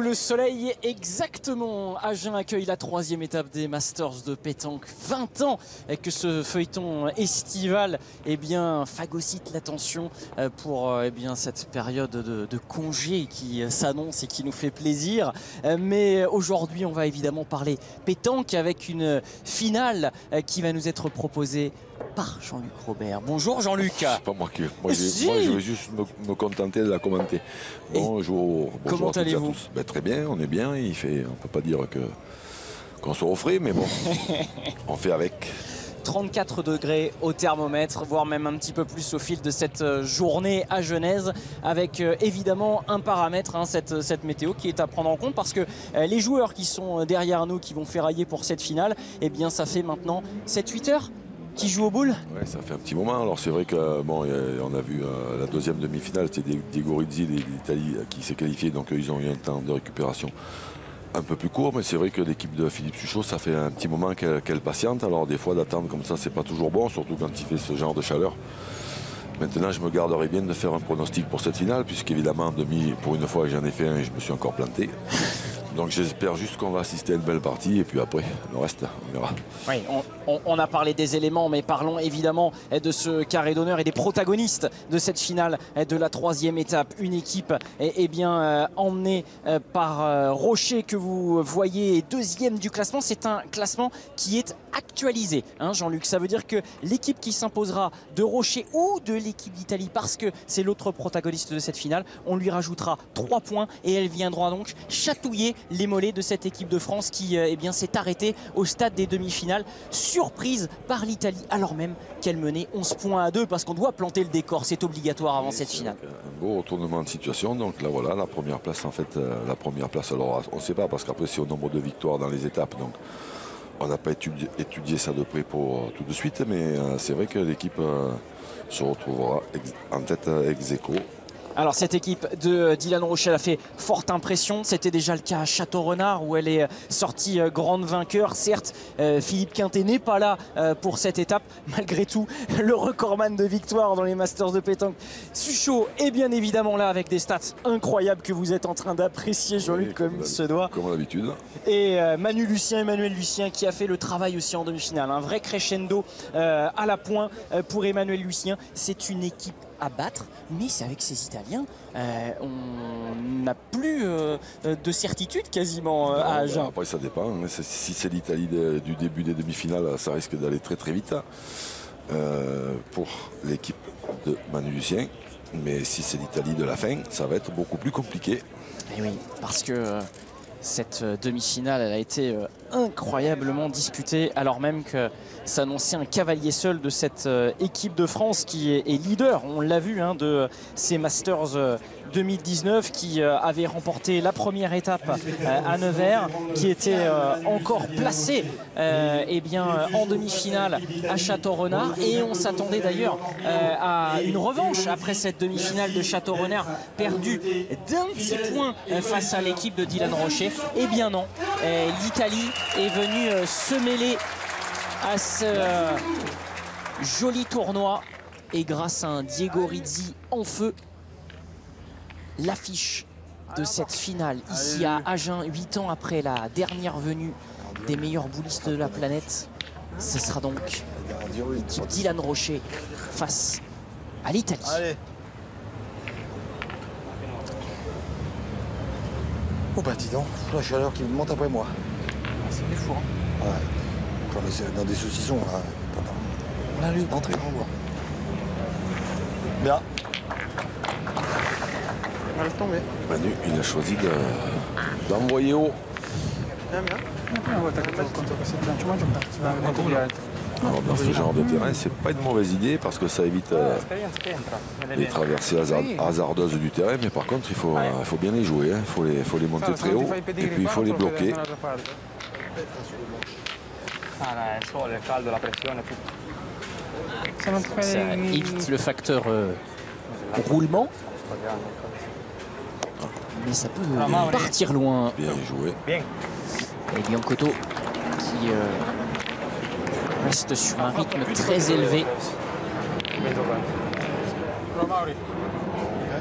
le soleil exactement. Agen accueille la 3e étape des Masters de pétanque. 20 ans que ce feuilleton estival phagocyte l'attention pour cette période de congé qui s'annonce et qui nous fait plaisir. Mais aujourd'hui, on va évidemment parler pétanque avec une finale qui va nous être proposée par Jean-Luc Robert. Bonjour Jean-Luc. C'est pas moi je vais juste me contenter de la commenter. Bonjour. Comment allez-vous? Très bien, on est bien. On peut pas dire qu'on soit au frais, mais bon, on fait avec. 34 degrés au thermomètre, voire même un petit peu plus au fil de cette journée à Genèse, avec évidemment un paramètre, cette météo qui est à prendre en compte, parce que les joueurs qui sont derrière nous, qui vont ferrailler pour cette finale, ça fait maintenant 7-8 heures qui jouent au boule. Ouais, ça fait un petit moment. Alors c'est vrai que on a vu la deuxième demi-finale, c'était Diego Rizzi d'Italie qui s'est qualifié, donc ils ont eu un temps de récupération un peu plus court, mais c'est vrai que l'équipe de Philippe Suchot, ça fait un petit moment qu'elle patiente. Alors des fois d'attendre comme ça, c'est pas toujours bon, surtout quand il fait ce genre de chaleur. Maintenant, je me garderai bien de faire un pronostic pour cette finale, puisqu'évidemment, pour une fois, j'en ai fait un et je me suis encore planté. Donc j'espère juste qu'on va assister à une belle partie et puis après, le reste, on verra. Oui, on a parlé des éléments, mais parlons évidemment de ce carré d'honneur et des protagonistes de cette finale de la 3e étape. Une équipe emmenée par Rocher que vous voyez 2e du classement. C'est un classement qui est actualisé, Jean-Luc. Ça veut dire que l'équipe qui s'imposera de Rocher ou de l'équipe d'Italie, parce que c'est l'autre protagoniste de cette finale, on lui rajoutera 3 points et elle viendra donc chatouiller les mollets de cette équipe de France qui s'est arrêtée au stade des demi-finales, surprise par l'Italie, alors même qu'elle menait 11 points à 2, parce qu'on doit planter le décor, c'est obligatoire avant cette finale. Un beau retournement de situation, donc là voilà, la première place alors on ne sait pas, parce qu'après c'est au nombre de victoires dans les étapes, donc on n'a pas étudié ça de près pour tout de suite, mais c'est vrai que l'équipe se retrouvera en tête ex aequo. Alors cette équipe de Dylan Rocher a fait forte impression. C'était déjà le cas à Château-Renard où elle est sortie grande vainqueur. Certes, Philippe Quintet n'est pas là pour cette étape. Malgré tout, le recordman de victoire dans les Masters de pétanque, Suchot, est bien évidemment là avec des stats incroyables que vous êtes en train d'apprécier, Jean-Luc, comme il se doit. Comme d'habitude. Et Emmanuel Lucien qui a fait le travail aussi en demi-finale. Un vrai crescendo à la pointe pour Emmanuel Lucien. C'est une équipe à battre, mais c'est avec ces Italiens, on n'a plus de certitude quasiment à Agen. Après ça dépend, si c'est l'Italie du début des demi-finales, ça risque d'aller très très vite pour l'équipe de Manu Lucien, mais si c'est l'Italie de la fin, ça va être beaucoup plus compliqué. Et oui, parce que cette demi-finale, elle a été incroyablement disputée, alors même que s'annonçait un cavalier seul de cette équipe de France qui est leader, on l'a vu, de ces Masters 2019, qui avait remporté la première étape à Nevers, qui était encore placé en demi-finale à Château-Renard, et on s'attendait d'ailleurs à une revanche après cette demi-finale de Château-Renard, perdue d'un petit point face à l'équipe de Dylan Rocher. Eh bien non, l'Italie est venue se mêler à ce joli tournoi, et grâce à un Diego Rizzi en feu, l'affiche de cette finale ici à Agen, 8 ans après la dernière venue des meilleurs boulistes de la planète, ce sera donc l'équipe Dylan Rocher face à l'Italie. Oh bah dis donc, la chaleur qui monte après moi. C'est des fous, Ouais. Quand on est dans des saucissons, là. On a lieu d'entrer, on va voir. Bien. On va le tomber. Manu, il a choisi d'envoyer haut. Alors dans ce genre de terrain, c'est pas une mauvaise idée parce que ça évite les traversées hasardeuses du terrain, mais par contre il faut bien les jouer, il faut les monter très haut et puis il faut les bloquer. Ça évite le facteur roulement, mais ça peut partir loin. Bien joué. Et Biancotto qui reste sur un rythme très élevé.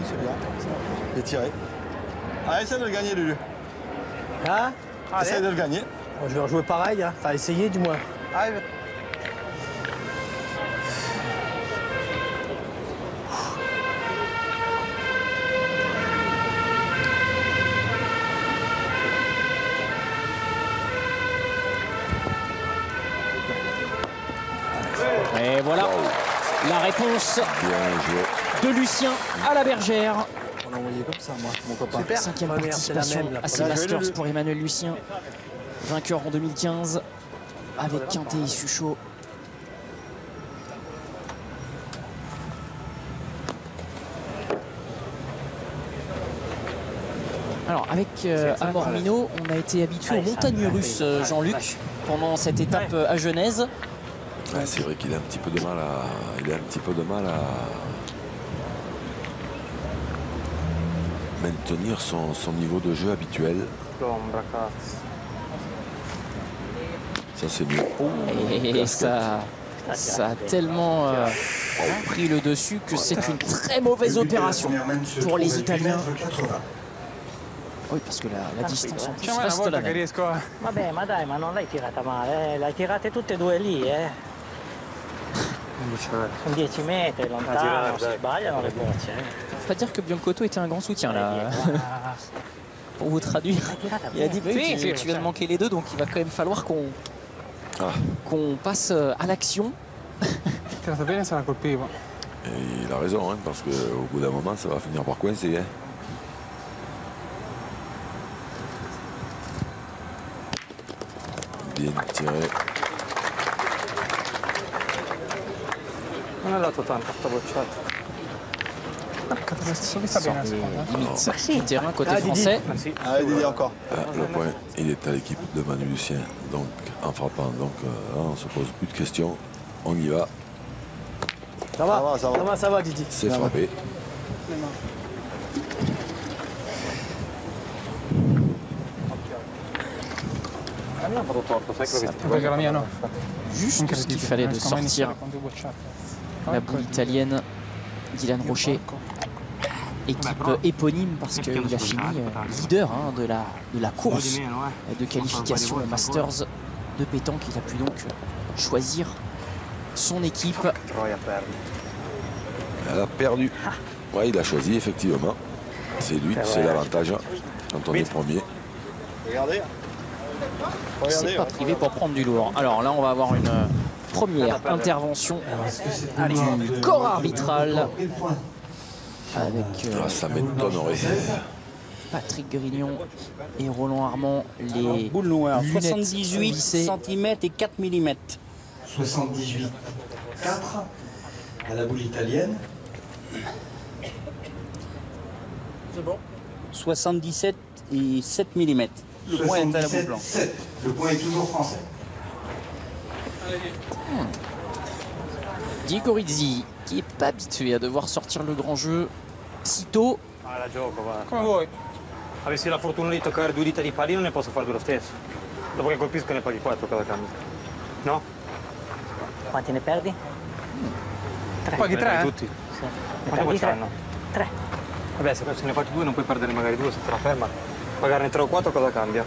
C'est bien. Et tiré. Allez, essaie de le gagner, Lulu. Hein? Essaye de le gagner. Bon, je vais rejouer pareil, hein. Enfin, essayer du moins. Allez. Et voilà la réponse Bien joué. de Lucien à la bergère. On l'a envoyé comme ça, moi, mon copain. Super. Cinquième Ouais, merde, c'est la participation même, là. à ces Masters pour Emmanuel Lucien. Vainqueur en 2015 avec Quintet et Suchot. Alors avec Amor Minot, on a été habitué aux montagnes russes, Jean-Luc, pendant cette étape à Genèse. Ouais, c'est vrai qu'il a un petit peu de mal à maintenir son niveau de jeu habituel. Ça c'est mieux. Et ça a tellement pris le dessus que c'est une très mauvaise opération pour les Italiens. Oui, parce que la distance en plus reste la même. Vabbè, ma dai, ma non l'hai tirata male, l'hai tirate tutte e due lì, Sono 10 metri lontano, si sbagliano le bocce. Faut pas dire que Biancotto était un grand soutien là. Pour vous traduire, il a dit oui, tu viens de manquer les deux, donc il va quand même falloir qu'on passe à l'action. Et il a raison, hein, parce qu'au bout d'un moment, ça va finir par coincer. Hein. Bien tiré. Non è dato tanto sta bocciata. Limite du terrain côté français. Allez, Didier, encore. Le point, il est à l'équipe de Manu Lucien, donc en frappant. Donc là, on se pose plus de questions. On y va. Ça va, ça va, Didi. C'est frappé. Juste ce qu'il fallait de sortir la boule italienne d'Ilan Rocher. Équipe éponyme parce qu'il a fini leader de la course de qualification au Masters de pétanque. Il a pu donc choisir son équipe. Elle a perdu. Ouais, il a choisi effectivement. C'est lui, c'est l'avantage quand on est premier. Regardez. Il ne s'est pas privé pour prendre du lourd. Alors là, on va avoir une première intervention du corps arbitral avec Ça m'étonnerait. Patrick Grignon et Roland Armand. Les boule noire, lunettes 78 vissées. cm et 4 mm. 78, 4 à la boule italienne. C'est bon. 77 et 7 mm. Le point est à la boule blanche. 7. Le point est toujours français. Diego Rizzi, qui n'est pas habitué à devoir sortir le grand jeu si tôt. Ah, la gioco, va. Come vuoi. Avessi la fortuna di toccare 2 dita di pallino, ne posso fare 2 lo stesso. Dopo che colpisco ne paghi 4 cada cambio. No? Quanti ne perdi? 3. Paghi 3? Tutti. Sì. Quanti vuoi c'hanno? 3. Vabbè, se ne fai 2 non puoi perdere magari 2 se te la ferma. Pagarne 3 o 4 cosa cambia?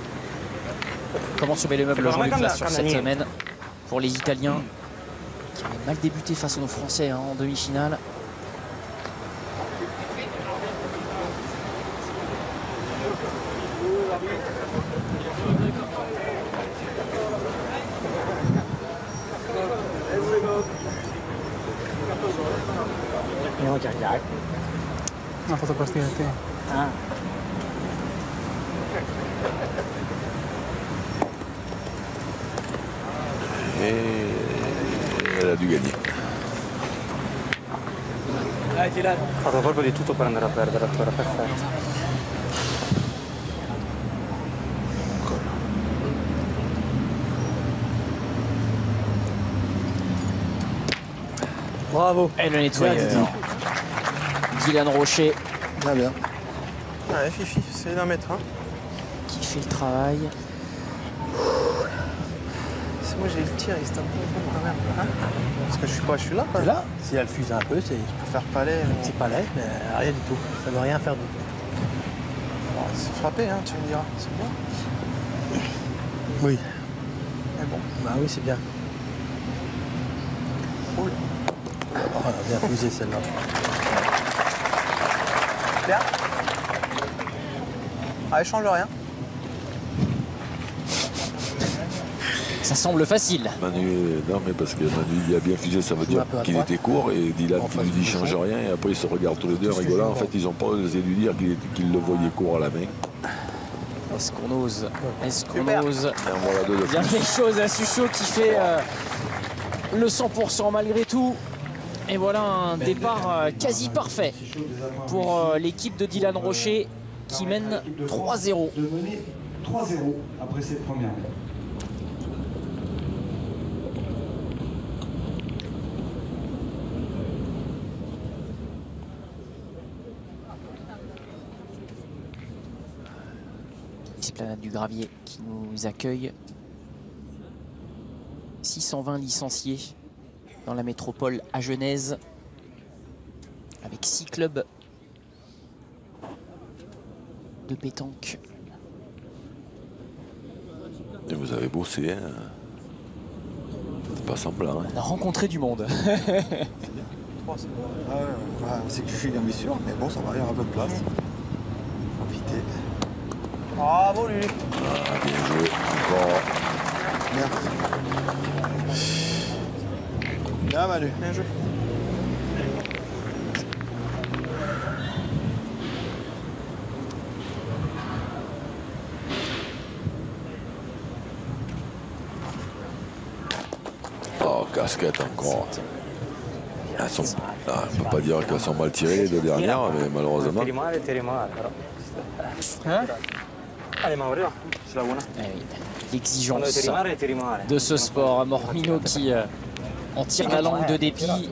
Comment sauver les meubles Jean-Luc là, sur cambia cette niente. semaine pour les Italiens qui avaient mal débuté face aux Français en demi-finale. Andiamo già già. Una fatto partire a te. Ah. Et elle a dû gagner. Ho fatto proprio di tutto per andare a perdere ancora, perfetto. Bravo. Et le nettoyeur. Dylan Rocher Bien, bien. Ouais, Fifi, c'est d'un mètre. Hein. qui fait le travail. Moi j'ai le tir, il se tape quand même. Hein, parce que je suis là. Quoi. Là, si elle fuse un peu, c'est Je peux faire palais. un petit palais, mais rien du tout. Ça ne veut rien faire du tout. C'est frappé, hein, tu me diras. C'est bien. Oui. Mais bon, bah oui, c'est bien. Cool. Oh, elle a bien fusé celle-là. Bien. Ah, elle change rien. Ça semble facile. Manu, non mais parce que Manu il a bien fusé, ça veut dire qu'il était court et Dylan qui lui dit change rien et après ils se regardent tous les deux rigolant. En fait ils n'ont pas osé lui dire qu'il le voyait court à la main. Est-ce qu'on ose? Est-ce qu'on ose voilà dire les choses à Suchot qui fait le 100% malgré tout? Et voilà un départ quasi parfait pour l'équipe de Dylan Rocher qui mène 3-0. De mener 3-0 après cette première. Esplanade du Gravier qui nous accueille. 620 licenciés dans la métropole à Genèse, avec 6 clubs de pétanque. Et vous avez bossé, hein? C'est pas semblant. Hein? On a rencontré du monde. C'est que je suis ambitieux, mais bon, ça va, il y a un peu de place. Profiter. Bravo, lui. Ah, bien joué, encore. Merci. Bien, Manu. Bien joué. Oh, casquette encore. Elles sont... on ne peut pas dire qu'elles sont mal tirées les deux dernières, mais malheureusement. Hein? L'exigence de ce sport. Mormino qui en tire la langue de dépit.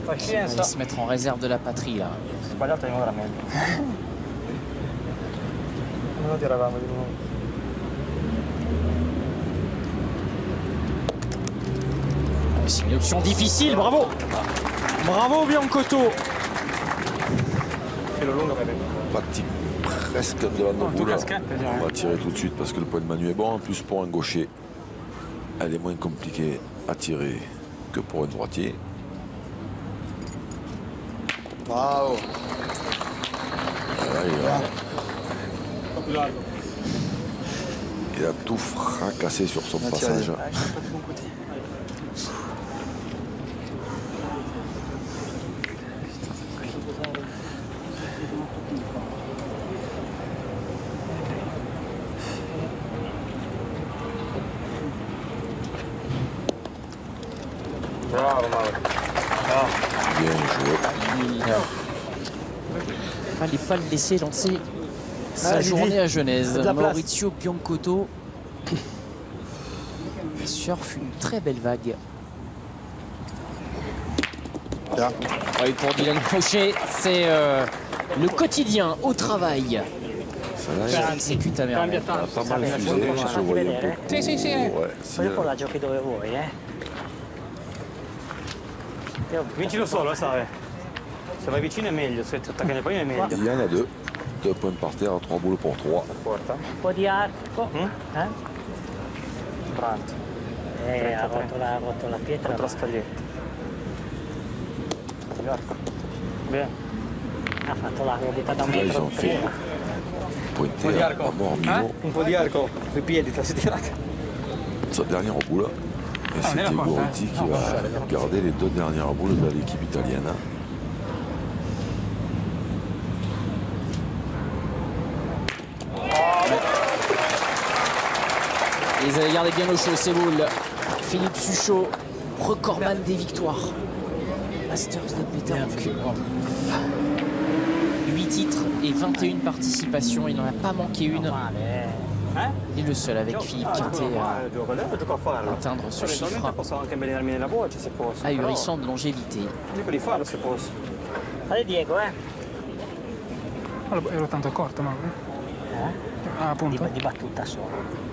Il va se mettre en réserve de la patrie là. C'est une option difficile, bravo! Bravo Biancotto! Pratique presque de la boule. On va tirer tout de suite parce que le point de Manu est bon. En plus pour un gaucher, elle est moins compliquée à tirer que pour un droitier. Bravo. Voilà, il a tout fracassé sur son passage. Bien joué. Il fallait pas le laisser lancer sa journée à Genèse. Maurizio Biancotto surfe une très belle vague. Oui, pour Dylan Rocher, c'est le quotidien au travail. Ça exécute à merveille. Pas mal fusé, je voyais un peu. Io poi la giochi dove vuoi, Vincilo solo, sai. Se vai vicino è meglio, se ti attacchi nel pallino è meglio. Il y en a deux. 2 points par terre, 3 boules pour 3. Un po' di arco. Pronto. Ha rotto la pietra. Contro la scaglietta. Bene. Ha fatto l'arco, ha buttato un Là, ils metro ont fait prima. pointer à Mormino. Un po' di arco sui piedi, ti sei tirato. Sa dernière boule. Et c'est Diego Rizzi qui va garder les 2 dernières boules de l'équipe italienne. Ils avaient gardé bien au chaud ces boules. Philippe Suchot, recordman des victoires. Masters de pétanque. 8 titres et 21 participations. Il n'en a pas manqué une. Et le seul avec Philippe Quintet à atteindre ce chiffre ahurissant de longévité. Allez Diego, Ero tanto corto, Mauro. Ah, appunto. Di battuta solo.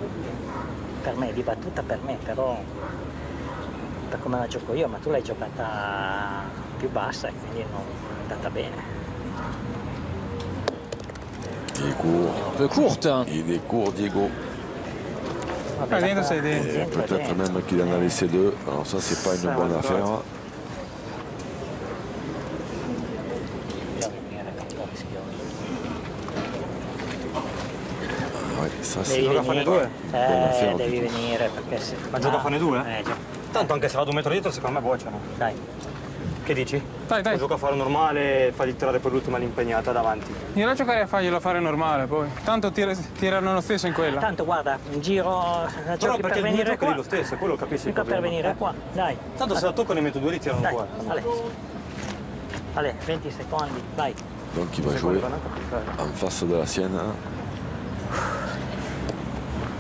Per me, di battuta per me, però per come la gioco io, ma tu l'hai giocata più bassa e quindi non è andata bene. qui est court. Un peu courte. Il est court, Diego. Ah, dentro sei Et dentro. peut-être même qu'il en a laissé deux. Alors ça, c'est pas une bonne affaire. Ouais, ça c'est Devi pas une venire. bonne affaire. Devi du tout. venire perché se... Ma gioca a fare due? Già. Tanto anche se vado un metro dietro, secondo me bocciano. Dai. Che dici? Dai, dai. Gioca a fare normale e fagli tirare per l'ultima l'impegnata davanti. Io la giocare a farglielo fare normale poi. Tanto tirano lo stesso in quella. Tanto guarda, un giro la Però giochi perché per il venire gioco è qua. lo stesso, quello capisci il Mica per problema. venire qua, dai. Tanto se la tocco ne metto due, li tirano Dai, qua. allez. Allez, 20 secondi, vai. Donc il va jouer en face de la sienne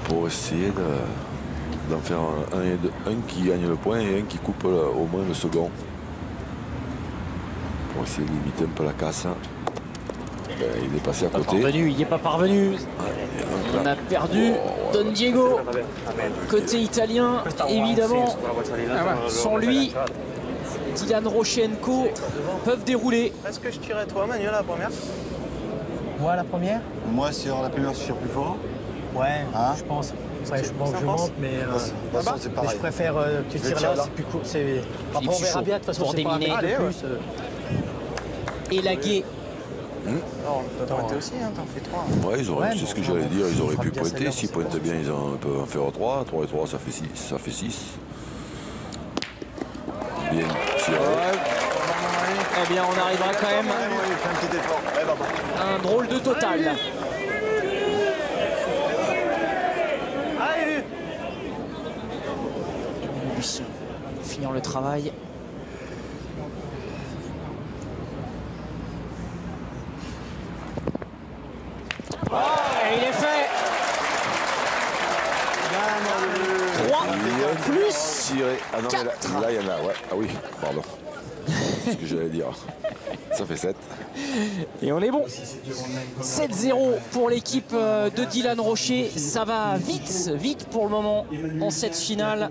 pour essayer d'en faire un qui gagne le point et un qui coupe au moins le second. Pour essayer d'éviter un peu la casse. Ben, il est passé à côté. Parvenu, il n'y est pas parvenu. On a perdu Don Diego. Côté italien, évidemment, sans lui, Dylan Rochenko peuvent dérouler. Est-ce que je tirais toi, Manuel, la première? Moi, la première? Moi, sur la première, je tire plus fort. Ouais, Hein? je pense. Ouais, je pense que je monte, mais, De toute façon, c'est mais pareil. je préfère que tu Je tires tire là, là. c'est plus court. Après, on Philippe verra Suchot bien, de toute façon, pour c'est pas un déminer. mètre de Allez, plus. Et Laguet. Non, on peut pointer aussi, hein, t'en fais 3. Ouais, ils auraient, Ouais, c'est ce que mais j'allais enfin, dire, ils on auraient fera pu bien pointer. celle-là, S'ils c'est pointaient bon. bien, ils peuvent en faire 3. 3 et 3, ça fait 6. Ça fait 6. Bien tiré. Eh bien, on arrivera quand même Fais un petit effort. Eh, bah, bah. à un drôle de total. Allez, Lucien, finir le travail. Et il est fait. 3 plus Tiré. Ah non, mais 4. là, il y en a. Ouais. Ah oui, pardon. C'est ce que j'allais dire. Ça fait 7. Et on est bon. 7-0 pour l'équipe de Dylan Rocher. Ça va vite, vite pour le moment en cette finale.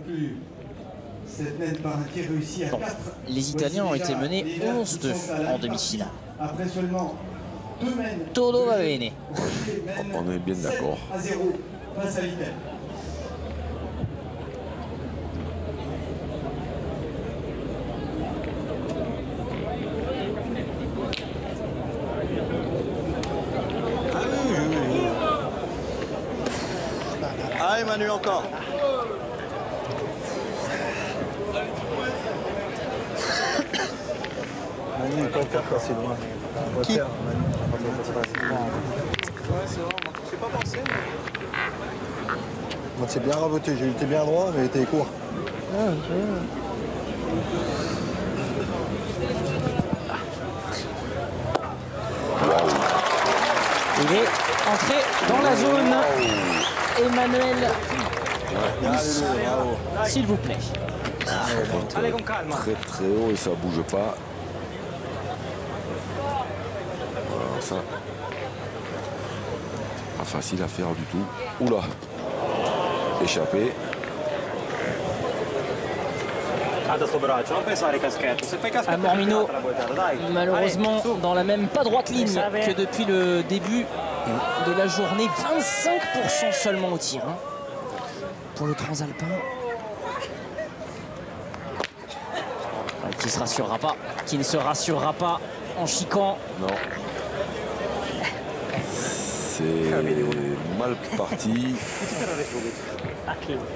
Bon, les Italiens ont été menés 11-2 en demi-finale. Après seulement 2 mènes. Todo va bene. On est bien d'accord. 7-0 face à l'Italie. Allez, Manu, encore. Manu, il peut faire passer loin. Qui? Ouais, c'est vrai, moi, j'ai pas pensé. Moi, c'est bien raboté. J'ai été bien droit, mais été court. Il est entré dans la zone. Emmanuel, s'il vous plaît. Allez, con calma. Très très haut et ça bouge pas. Voilà, ça. Pas facile à faire du tout. Oula. Échappé. Guarda sto braccio, non pensare caschetto. Se fai caschetto, Mormino, la boiata, dai. malheureusement, Allez, su. dans la même pas droite ligne que depuis le début de la journée. 25% seulement au tir hein, pour le transalpin. Qui se rassurera pas, qui ne se rassurera pas en chiquant. Non. C'est mal parti.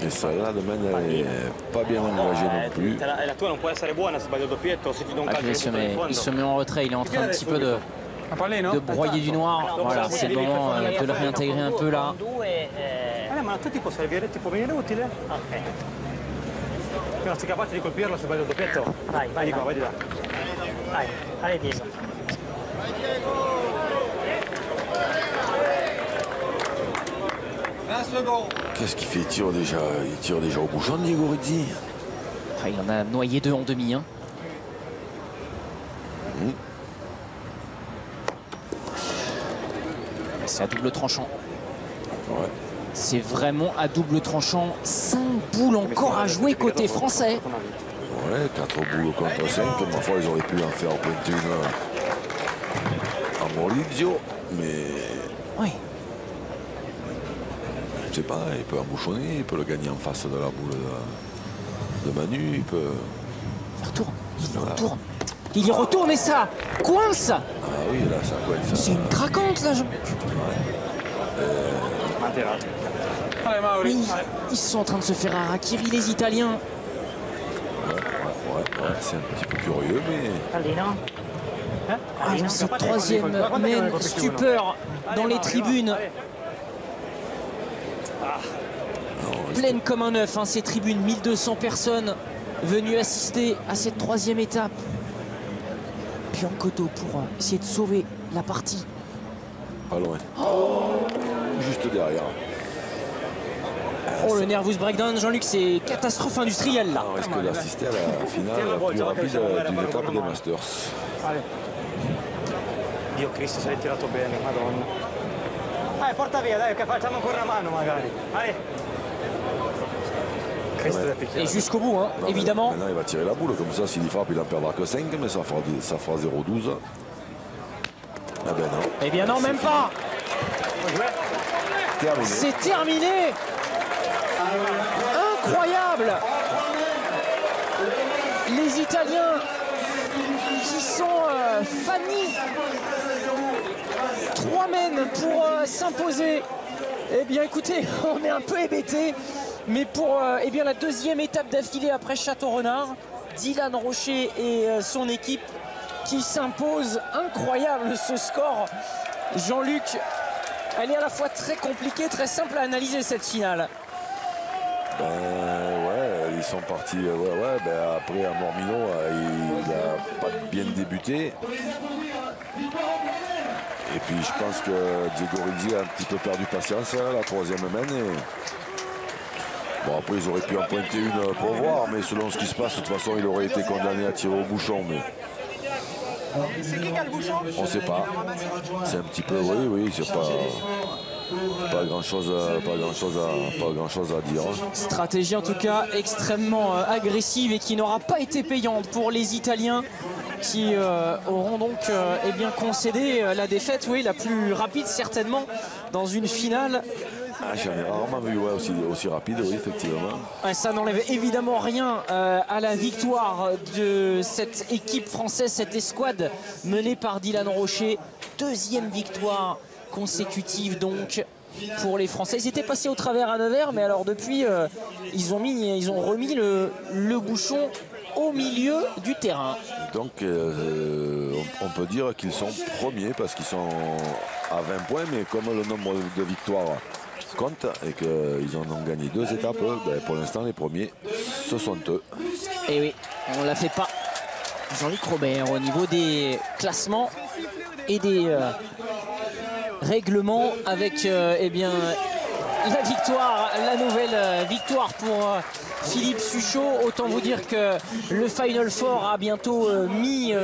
E celle-là, demain, elle est pas bien engagée non plus. La tua non può essere buona se sbaglio il doppietto, se ti do un calcio Il di butto in fondo. se met en retrait, il est en train un petit peu de broyer du noir. Voilà, c'est le moment de le réintégrer un peu là. Ma a te ti può servire, ti può venire utile? Ok. Non sei capace di colpirlo se sbaglio il doppietto? Vai, vai, Vai di qua, vai. vai di là. Vai, allez Diego. Qu'est-ce qu'il fait? Il tire déjà au bouchon, Diego Rizzi. Ah, il en a noyé 2 en demi. Hein. C'est à double tranchant. Ouais. C'est vraiment à double tranchant. 5 boules encore à jouer côté français. Ouais, 4 boules contre 5. Ma foi, ils auraient pu en faire pointer une à Maurizio. Mais Oui. Je sais pas, il peut embouchonner, il peut le gagner en face de la boule de Manu, il peut... Il retourne, il y retourne et ça coince. Ah oui, là, ça coince. C'est une craquante, là. Mais ils sont en train de se faire harakiri, les Italiens. Ouais, c'est un petit peu curieux, mais... Cette troisième mène stupeur dans les tribunes. Pleine comme un œuf, hein, ces tribunes, 1200 personnes venues assister à cette troisième étape. Biancotto pour essayer de sauver la partie. Pas loin. Juste derrière. Oh, le nervous breakdown, Jean-Luc, c'est catastrophe industrielle là. On risque d'assister à la finale plus rapide d'une étape des Masters. Dio Cristo, sei tirato bene, madonna. Porta via, dai, che facciamo ancora una mano magari. Allez. Et jusqu'au bout, hein, non, évidemment. Maintenant, il va tirer la boule, comme ça, s'il y frappe, il en perdra que 5, mais ça fera 0,12. Ah ben non. Eh bien non, même pas. C'est terminé. Incroyable. Les Italiens qui sont fannis. 3 mènes pour s'imposer. Eh bien écoutez, on est un peu hébétés. Mais pour eh bien, la deuxième étape d'affilée après Château-Renard, Dylan Rocher et son équipe qui s'imposent. Incroyable ce score. Jean-Luc, elle est à la fois très compliquée, très simple à analyser cette finale. Ouais, ils sont partis. Après, à Mormino, il n'a pas bien débuté. Et puis je pense que Diego Rizzi a un petit peu perdu patience la troisième mène. Bon, après, ils auraient pu en pointer une pour voir, mais selon ce qui se passe, de toute façon, il aurait été condamné à tirer au bouchon. Mais c'est qui a le bouchon? On ne sait pas. C'est un petit peu, oui, c'est pas grand-chose à dire. Stratégie en tout cas extrêmement agressive et qui n'aura pas été payante pour les Italiens qui auront donc eh bien, concédé la défaite, oui, la plus rapide certainement dans une finale. J'en ai rarement vu aussi rapide, oui, effectivement. Ça n'enlève évidemment rien à la victoire de cette équipe française, cette escouade menée par Dylan Rocher. Deuxième victoire consécutive donc pour les Français. Ils étaient passés au travers à Nevers, mais alors depuis, ils ont remis le bouchon au milieu du terrain. Donc on peut dire qu'ils sont premiers parce qu'ils sont à 20 points, mais comme le nombre de victoires compte et qu'ils en ont gagné 2 étapes, pour l'instant les premiers ce sont eux. Et oui, on ne la fait pas. Jean-Luc Robert au niveau des classements et des règlements avec eh bien, la victoire, la nouvelle victoire pour Philippe Suchot. Autant vous dire que le Final Four a bientôt mis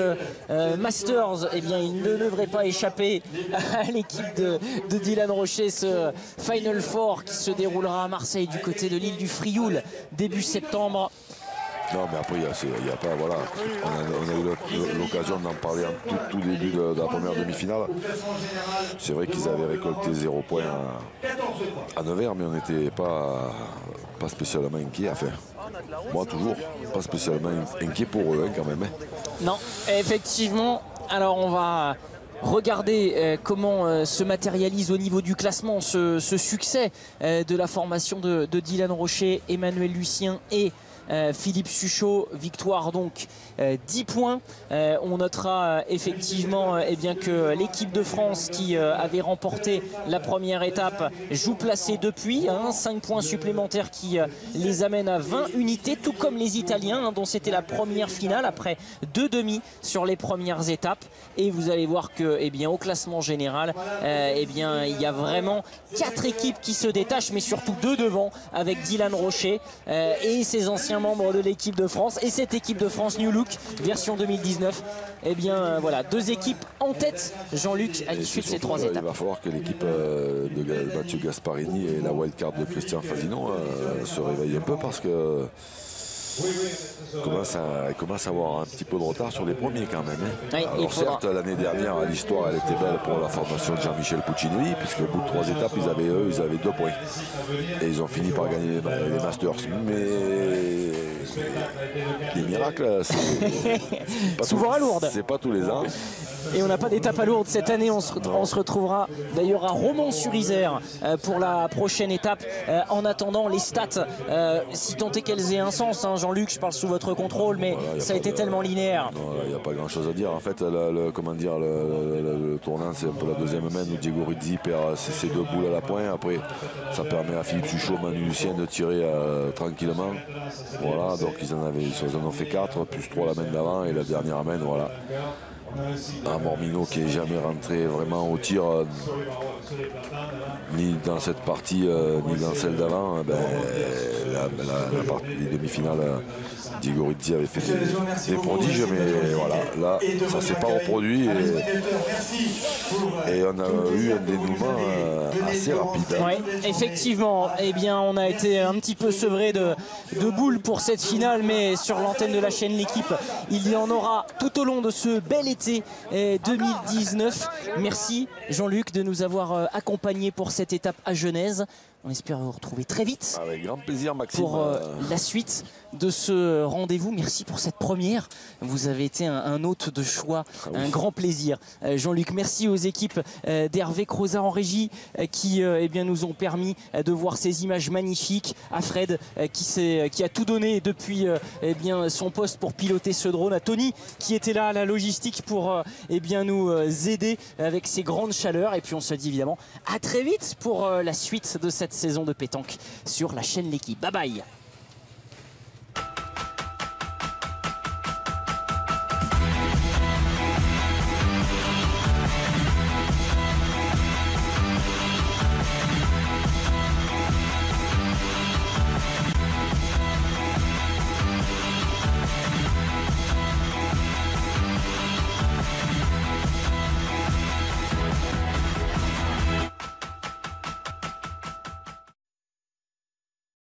Masters. Eh bien, il ne devrait pas échapper à l'équipe de Dylan Rocher. Ce Final Four qui se déroulera à Marseille du côté de l'île du Frioul début septembre. Non, mais après, il y a pas, voilà, on a eu l'occasion d'en parler en tout début de la première demi-finale. C'est vrai qu'ils avaient récolté 0 points à Nevers, mais on n'était pas spécialement inquiet. Enfin, moi toujours, pas spécialement inquiet pour eux quand même. Non, effectivement. Alors on va regarder comment se matérialise au niveau du classement ce succès de la formation de Dylan Rocher, Emmanuel Lucien et Philippe Suchot. Victoire donc 10 points. On notera effectivement eh bien, que l'équipe de France qui avait remporté la première étape joue placée depuis, 5 points supplémentaires qui les amènent à 20 unités, tout comme les Italiens dont c'était la première finale après 2 demi sur les premières étapes. Et vous allez voir que eh bien, au classement général eh bien, il y a vraiment 4 équipes qui se détachent, mais surtout 2 devant avec Dylan Rocher et ses anciens membres de l'équipe de France et cette équipe de France New Look version 2019. Eh bien voilà, 2 équipes en tête, Jean-Luc, à l'issue de ces 3 étapes. Il va falloir que l'équipe de Mathieu Gasparini et la wildcard de Christian Fazino se réveille un peu parce que il commence à avoir un petit peu de retard sur les premiers quand même. Hein. Oui, Alors certes, l'année dernière, l'histoire elle était belle pour la formation de Jean-Michel Puccinelli, puisqu'au bout de 3 étapes, ils avaient 2 points. Et ils ont fini par gagner les Masters. Mais les miracles, c'est souvent à Lourdes. C'est pas tous les ans. Et on n'a pas d'étape à Lourdes cette année. On se retrouvera d'ailleurs à Romans-sur-Isère pour la prochaine étape. En attendant, les stats, si tant est qu'elles aient un sens, hein, Jean-Luc, je parle sous votre contrôle, mais voilà, ça a été tellement linéaire. Il n'y a pas grand-chose à dire. En fait, le tournant, c'est un peu la deuxième main où Diego Rizzi perd ses 2 boules à la pointe. Après, ça permet à Philippe Suchot, Manu Lucien de tirer tranquillement. Voilà, donc ils en ont fait 4, plus 3 la main d'avant et la dernière main, voilà. Un Mormino qui n'est jamais rentré vraiment au tir, ni dans cette partie, ni dans celle d'avant. Les demi-finales, Diego Rizzi avait fait des prodiges, mais voilà, là, ça ne s'est pas reproduit. Et on a eu un dénouement assez rapide. Oui, effectivement, eh bien, on a été un petit peu sevré de boules pour cette finale, mais sur l'antenne de la chaîne L'Équipe, il y en aura tout au long de ce bel été 2019. Merci Jean-Luc de nous avoir accompagnés pour cette étape à Genèse. On espère vous retrouver très vite. Avec grand plaisir, Maxime. Pour la suite de ce rendez-vous. Merci pour cette première. Vous avez été un hôte de choix, un grand plaisir. Jean-Luc, merci aux équipes d'Hervé Crozat en régie qui nous ont permis de voir ces images magnifiques. À Fred qui a tout donné depuis son poste pour piloter ce drone. À Tony qui était là à la logistique pour nous aider avec ces grandes chaleurs. Et puis on se dit évidemment à très vite pour la suite de cette saison de pétanque sur la chaîne L'Équipe. Bye bye.